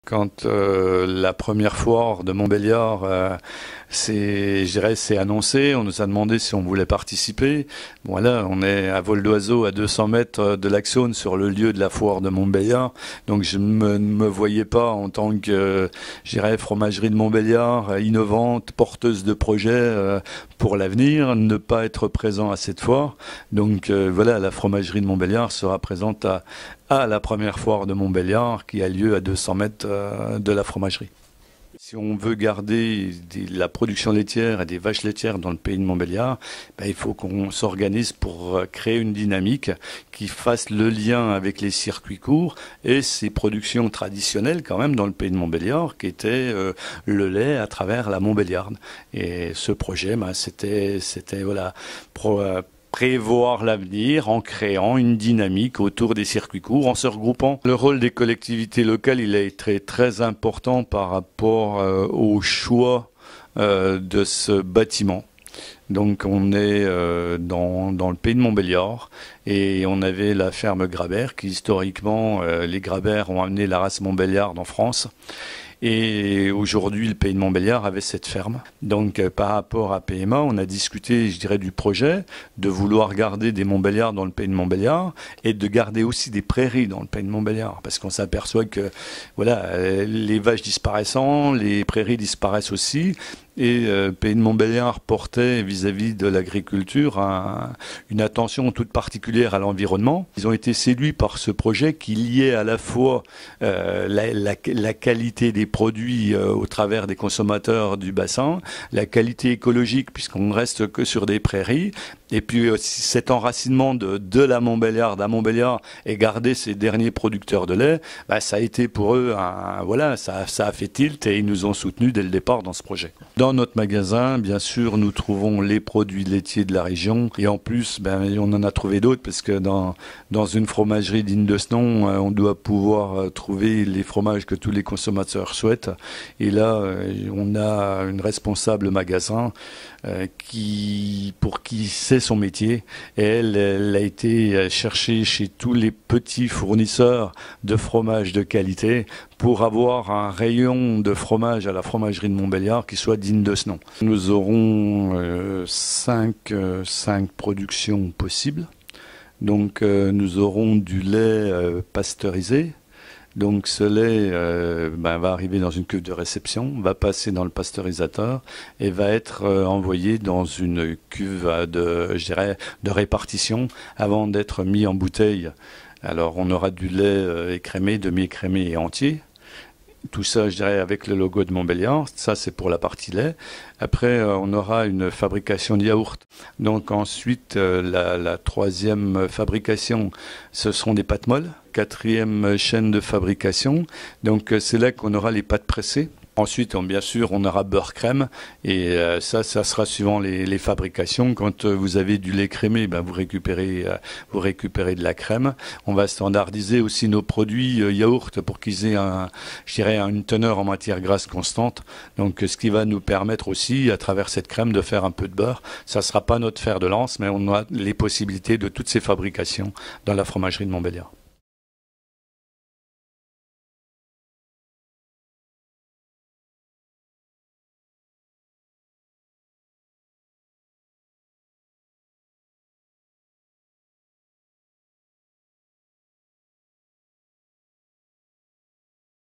Quand la première foire de Montbéliard s'est annoncée, on nous a demandé si on voulait participer. Bon là, on est à vol d'oiseau à 200 mètres de l'Axone sur le lieu de la foire de Montbéliard. Donc je ne me voyais pas en tant que, fromagerie de Montbéliard, innovante, porteuse de projets pour l'avenir, ne pas être présent à cette foire. Donc voilà, la fromagerie de Montbéliard sera présente à la première foire de Montbéliard qui a lieu à 200 mètres de la fromagerie. Si on veut garder la production laitière et des vaches laitières dans le pays de Montbéliard, il faut qu'on s'organise pour créer une dynamique qui fasse le lien avec les circuits courts et ces productions traditionnelles quand même dans le pays de Montbéliard qui était le lait à travers la Montbéliarde. Et ce projet, c'était voilà, prévoir l'avenir en créant une dynamique autour des circuits courts, en se regroupant. Le rôle des collectivités locales, il a été très important par rapport au choix de ce bâtiment. Donc on est dans le pays de Montbéliard et on avait la ferme Grabert qui historiquement, les Grabert ont amené la race Montbéliarde en France. Et aujourd'hui, le pays de Montbéliard avait cette ferme. Donc, par rapport à PMA, on a discuté, du projet de vouloir garder des Montbéliards dans le pays de Montbéliard et de garder aussi des prairies dans le pays de Montbéliard. Parce qu'on s'aperçoit que, les vaches disparaissant, les prairies disparaissent aussi. Et Pays de Montbéliard portait vis-à-vis de l'agriculture une attention toute particulière à l'environnement. Ils ont été séduits par ce projet qui liait à la fois la qualité des produits au travers des consommateurs du bassin, la qualité écologique puisqu'on ne reste que sur des prairies, et puis aussi cet enracinement de la Montbéliard à Montbéliard et garder ces derniers producteurs de lait, ça a été pour eux, ça a fait tilt et ils nous ont soutenus dès le départ dans ce projet. Dans notre magasin, bien sûr, nous trouvons les produits laitiers de la région et en plus, on en a trouvé d'autres parce que dans une fromagerie digne de ce nom, on doit pouvoir trouver les fromages que tous les consommateurs souhaitent. Et là, on a une responsable magasin pour qui c'est son métier et elle a été chercher chez tous les petits fournisseurs de fromage de qualité pour avoir un rayon de fromage à la fromagerie de Montbéliard qui soit digne de ce nom. Nous aurons 5 productions possibles. Donc nous aurons du lait pasteurisé. Donc ce lait va arriver dans une cuve de réception, va passer dans le pasteurisateur et va être envoyé dans une cuve de répartition avant d'être mis en bouteille. Alors on aura du lait écrémé, demi-écrémé et entier. Tout ça, avec le logo de Montbéliard. Ça, c'est pour la partie lait. Après, on aura une fabrication de yaourt. Donc ensuite, la troisième fabrication, ce seront des pâtes molles. Quatrième chaîne de fabrication. Donc c'est là qu'on aura les pâtes pressées. Ensuite, bien sûr, on aura beurre crème et ça sera suivant les fabrications. Quand vous avez du lait crémé, vous récupérez de la crème. On va standardiser aussi nos produits yaourt pour qu'ils aient une teneur en matière grasse constante. Donc, ce qui va nous permettre aussi, à travers cette crème, de faire un peu de beurre. Ça ne sera pas notre fer de lance, mais on a les possibilités de toutes ces fabrications dans la fromagerie de Montbéliard.